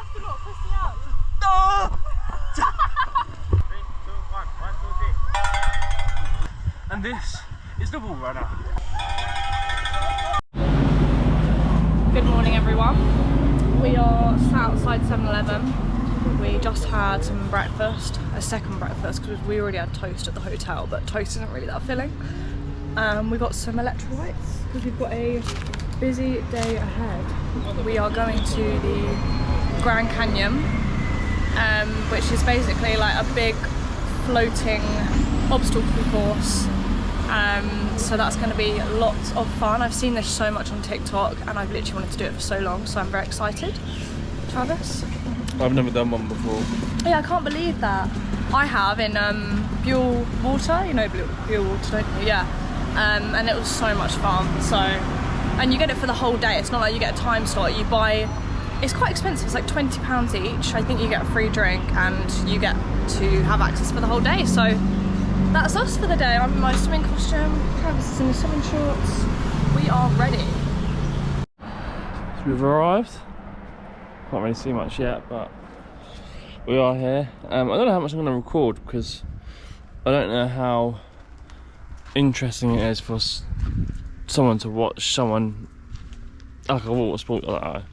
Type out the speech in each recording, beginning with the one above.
have to not pussy out. Oh! 3, 2, 1, 1, 2, 3. And this is the wall runner. Good morning, everyone. We are sat outside 7-Eleven. We just had some breakfast, a second breakfast, because we already had toast at the hotel, but toast isn't really that filling. We got some electrolytes because we've got a busy day ahead. We are going to the Grand Canyon, which is basically like a big floating obstacle course. So that's going to be lots of fun. I've seen this so much on TikTok and I've literally wanted to do it for so long, so I'm very excited. Travis? I've never done one before. Yeah, I can't believe that. I have in Buell Water, you know Buell Water, don't you? Yeah. And it was so much fun. So, and you get it for the whole day. It's not like you get a time slot. You buy, it's quite expensive. It's like £20 each. I think you get a free drink and you get to have access for the whole day. So that's us for the day. I'm in my swimming costume. Travis is in his swimming shorts. We are ready. So we've arrived. Can't really see much yet, but we are here. I don't know how much I'm going to record because I don't know how interesting it is for someone to watch someone like a water sport like that.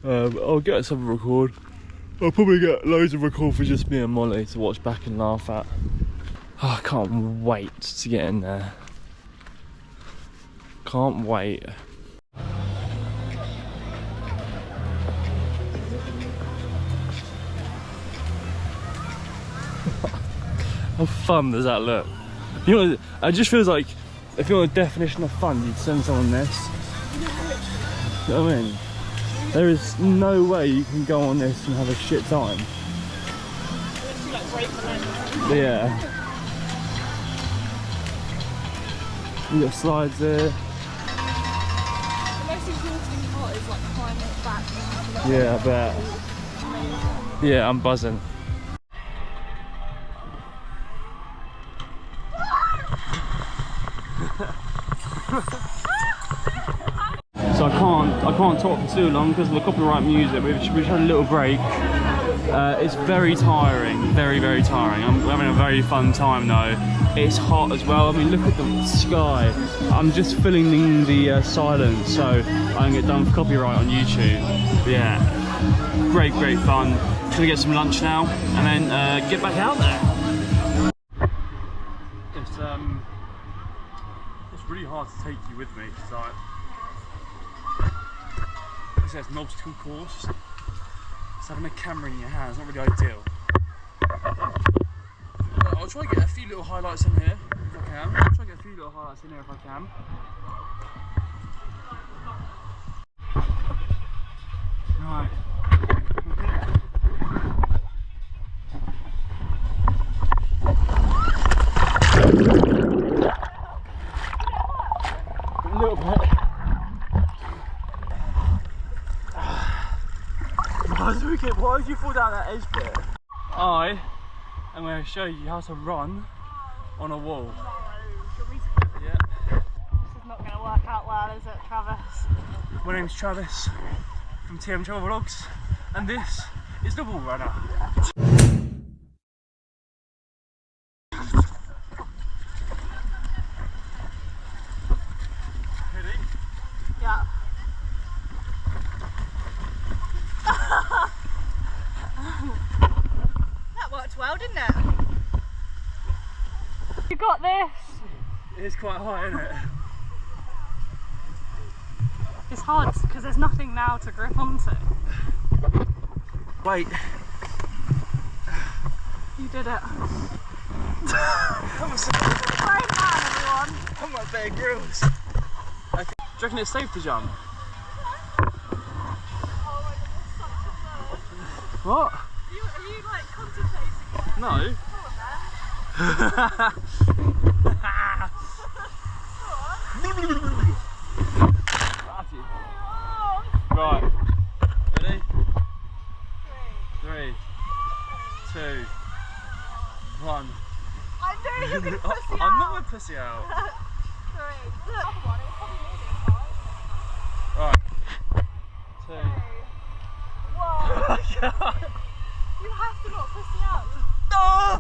I'll get some record. I'll probably get loads of record for just me and Molly to watch back and laugh at. Oh, I can't wait to get in there. Can't wait. How fun does that look? You know, it just feels like if you want a definition of fun, you'd send someone this. You know what I mean? There is no way you can go on this and have a shit time. But yeah. You got slides there. The most exhausting part is like climbing back. Yeah, I bet. Yeah, I'm buzzing. So I can't talk for too long because of the copyright music. We've had a little break. It's very tiring, very tiring. I'm having a very fun time though. It's hot as well. I mean, look at the sky. I'm just filling the silence so I don't get done for copyright on YouTube. But yeah, great fun. Gonna get some lunch now and then get back out there. It's really hard to take you with me. It's like, it's an obstacle course. So having a camera in your hand is not really ideal. But I'll try to get a few little highlights in here if I can. Right. A little bit. Why did you fall down that edge bit? I am going to show you how to run on a wall. Yeah. This is not going to work out well, is it, Travis? My name's Travis from TM Travel Vlogs, and this is the wall runner. Ready? Yeah. That worked well, didn't it? You got this! It is quite high, isn't it? It's hard because there's nothing now to grip onto. Wait. You did it. I'm a Great man, everyone! I'm like Bear Grylls. Okay. Do you reckon it's safe to jump? What? Are you like contemplating it? No. Right. Ready? 3, 2, 1. I knew you were going to pussy out. I'm not going to pussy out. 3. Look. Right. 2, 1. You have to not push me out. No!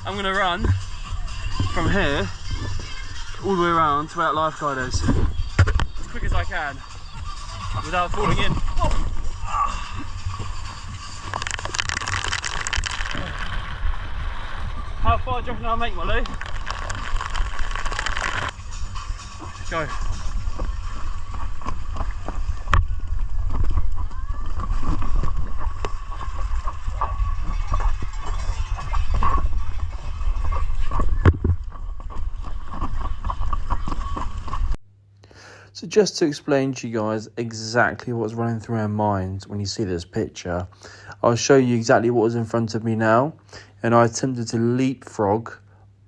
I'm gonna run from here all the way around to where that lifeguard is as quick as I can without falling in. How far do you reckon I'll make, Molly? Go. So just to explain to you guys exactly what's running through our minds when you see this picture, I'll show you exactly what is in front of me now, and I attempted to leapfrog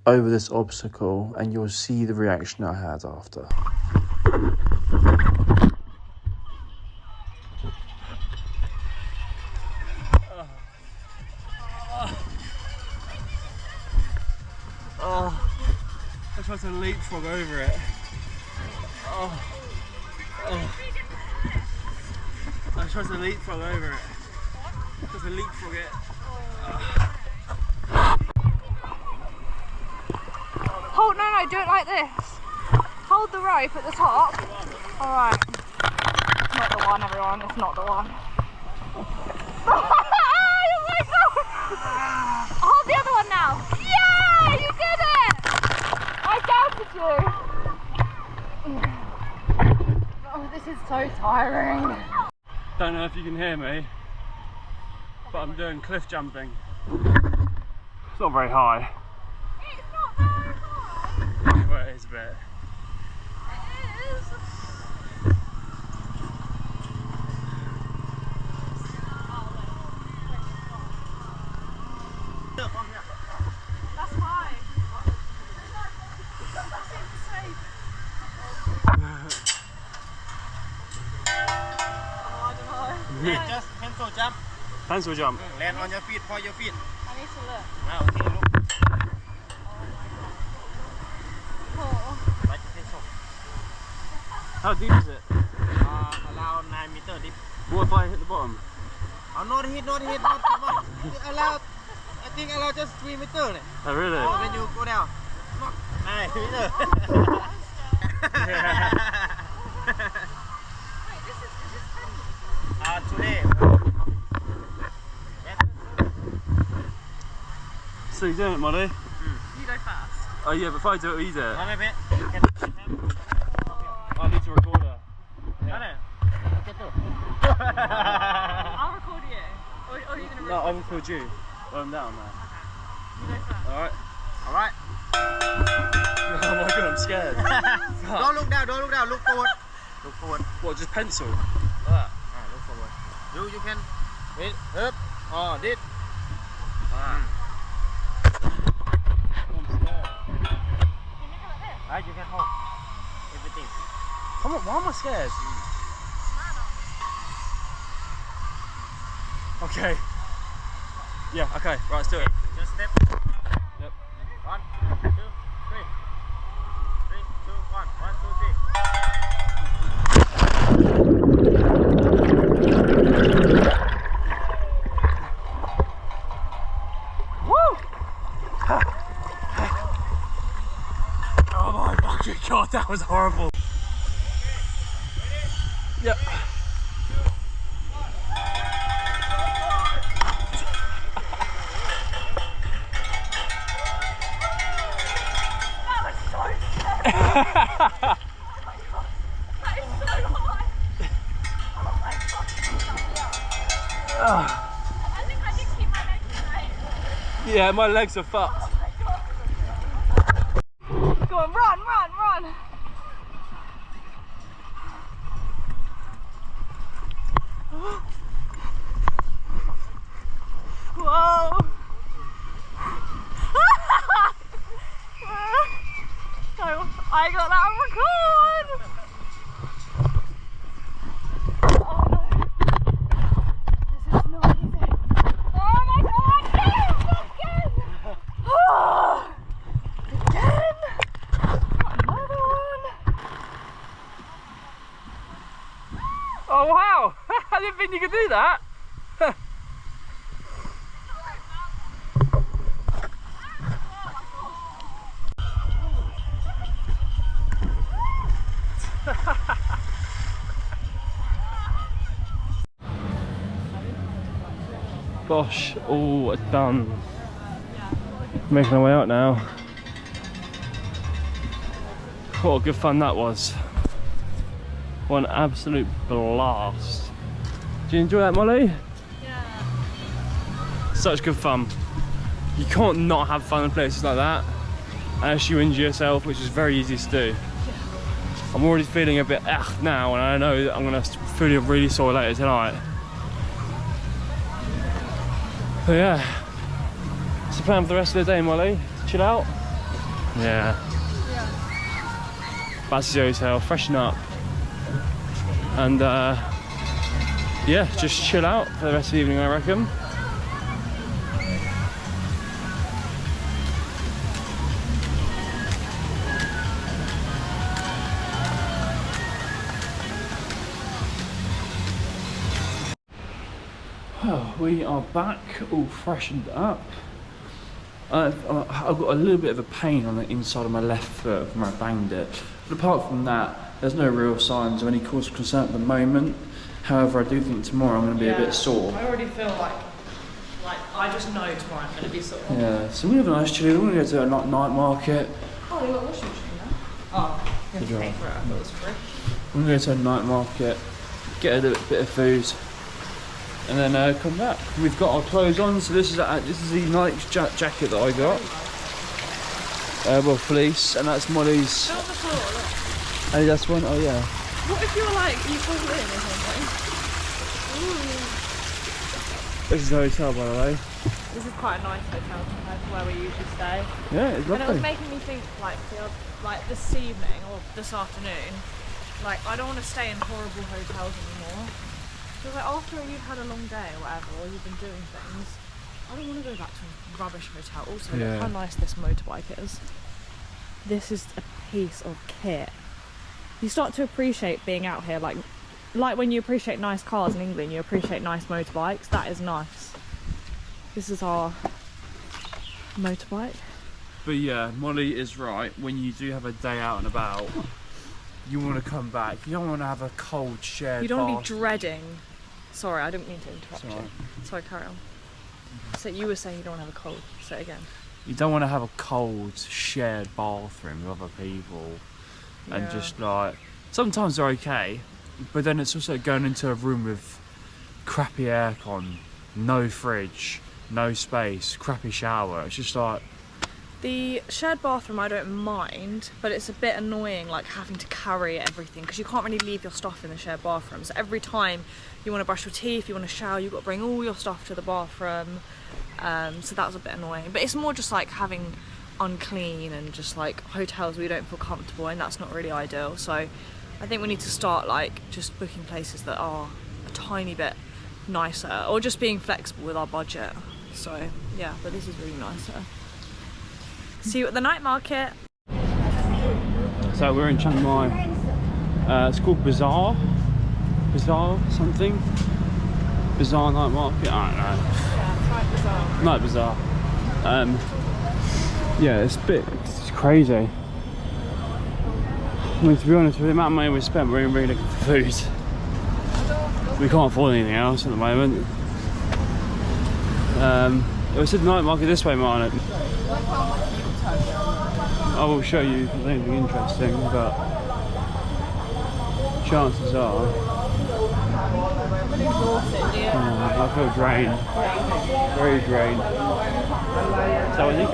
over this obstacle, and you'll see the reaction I had after. I tried to leapfrog over it. I tried to leapfrog over it. I tried to leapfrog it. Hold, no, do it like this. Hold the rope at the top. Alright. It's not the one, everyone, it's not the one. Oh my god! Hold the other one now. Yeah, you did it! I doubted you. Oh, this is so tiring. Don't know if you can hear me, but I'm doing cliff jumping. It's not very high. It's not very high. Well, it is a bit. It is. That's high. Just pencil jump. Pencil jump. Land on your feet, point your feet. I need to look. Now, okay, look. Oh. Like a pencil. How deep is it? Allow 9 meter deep. What if I hit the bottom? Oh, not hit, not allow, I think allow just 3 meter. Oh, really? Then you go down. Not 9 meter. Wait, is this 10 meters? Today. So you're doing it, Molly? You go first. Oh yeah, but if I do it, you do it. One minute. I need to record her. I'll record you. Or are you going to record? No, I'll record you. Well, I'm down there. You go first. Alright. Alright. Oh my god, I'm scared. Don't look down, look forward. Look forward. What, just pencil? Look forward. You can. Wait, up. Oh, did. I'm scared. You can hold everything. Come on, why am I scared? Okay. Yeah, okay, right, let's do it. Just step. Yep. 1, 2, 3. 3, 2, 1. 1, 2, 3. Oh my fucking god, that was horrible. Yep. I think I did keep my legs straight. Yeah, my legs are fucked. Go on, run! Oh wow! I didn't think you could do that. Gosh, all done. Making our way out now. What a good fun that was. What an absolute blast. Did you enjoy that, Molly? Yeah. Such good fun. You can't not have fun in places like that unless you injure yourself, which is very easy to do. I'm already feeling a bit now, and I know that I'm going to feel really sore later tonight. But yeah, what's the plan for the rest of the day, Molly? Chill out? Yeah. Back to the hotel, freshen up, and yeah, just chill out for the rest of the evening, I reckon. Well, we are back, all freshened up. I've got a little bit of a pain on the inside of my left foot from where I banged it. But apart from that, there's no real signs of any cause of concern at the moment. However, I do think tomorrow I'm going to be a bit sore. I already feel like I just know tomorrow I'm going to be sore. Yeah, so we have a nice chill. We're going to go to a night market. Oh, you got a washing machine now? Oh, you have to pay for it. I thought it was free. We're going to go to a night market, get a little bit of food, and then come back. We've got our clothes on, so this is the night jacket that I got. Well, fleece, and that's Molly's. Go on the floor, look. Oh, that's one. Oh yeah. What if you were like, you fall in or something? This is the hotel, by the way. This is quite a nice hotel compared to where we usually stay. Yeah, it's And it was lovely. making me think, like this evening or this afternoon, like I don't want to stay in horrible hotels anymore. Because like after you've had a long day or whatever, or you've been doing things, I don't want to go back to a rubbish hotel. Also, look how nice this motorbike is. This is a piece of kit. You start to appreciate being out here, like when you appreciate nice cars in England, you appreciate nice motorbikes. That is nice. This is our motorbike. But yeah, Molly is right. When you do have a day out and about, you want to come back. You don't want to have a cold shared You don't want bath. to be dreading. Sorry, I didn't mean to interrupt Sorry. you. Sorry, carry on. So you were saying you don't want to have a cold. Say it again. You don't want to have a cold shared bathroom with other people, and just like sometimes they're okay, but then it's also going into a room with crappy aircon, no fridge, no space, crappy shower. It's just like the shared bathroom I don't mind, but it's a bit annoying like having to carry everything because you can't really leave your stuff in the shared bathroom. So every time you want to brush your teeth, you want to shower, you've got to bring all your stuff to the bathroom. So that was a bit annoying, but it's more just like having unclean and just like hotels we don't feel comfortable in. That's not really ideal. So I think we need to start like just booking places that are a tiny bit nicer or just being flexible with our budget. So yeah, but this is really nice. See you at the night market. So we're in Chiang Mai. It's called Bazaar something. Bazaar night market. I don't know. Yeah, Night Bazaar. Yeah, it's crazy. I mean, to be honest, with the amount of money we spent, we're really looking for food. We can't afford anything else at the moment. It's a night market this way, Martin. I will show you if there's anything interesting, but chances are. I feel drained. Very drained. So I think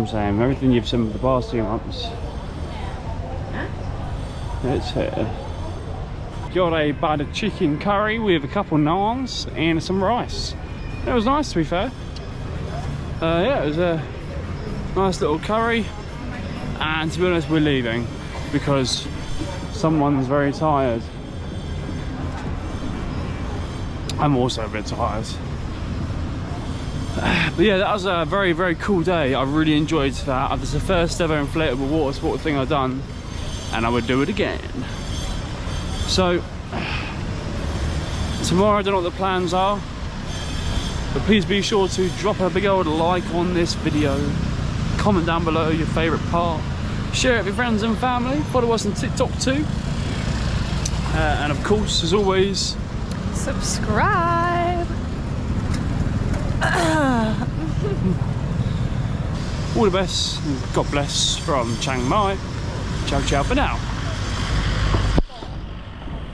same. Everything you've seen for the past 2 months. It's here. Got a bite of chicken curry with a couple of naans and some rice. It was nice, to be fair. Yeah, it was a nice little curry. And to be honest, we're leaving because someone's very tired. I'm also a bit tired. But yeah, that was a very, very cool day. I really enjoyed that. It was the first ever inflatable water sport thing I've done, and I would do it again. So tomorrow, I don't know what the plans are, but please be sure to drop a big old like on this video, comment down below your favourite part, share it with your friends and family, follow us on TikTok too, and of course, as always, subscribe. all the best, and God bless from Chiang Mai. Ciao ciao for now.